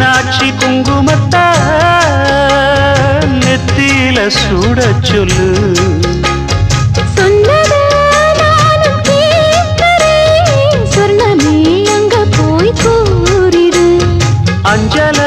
மீனாட்சி குங்குமத்த நெத்தியில சூட சொல்லு. சொன்னத நானும் கேட்கிறேன், சொர்ணமே அங்க போய் கூறிடு. அஞ்சல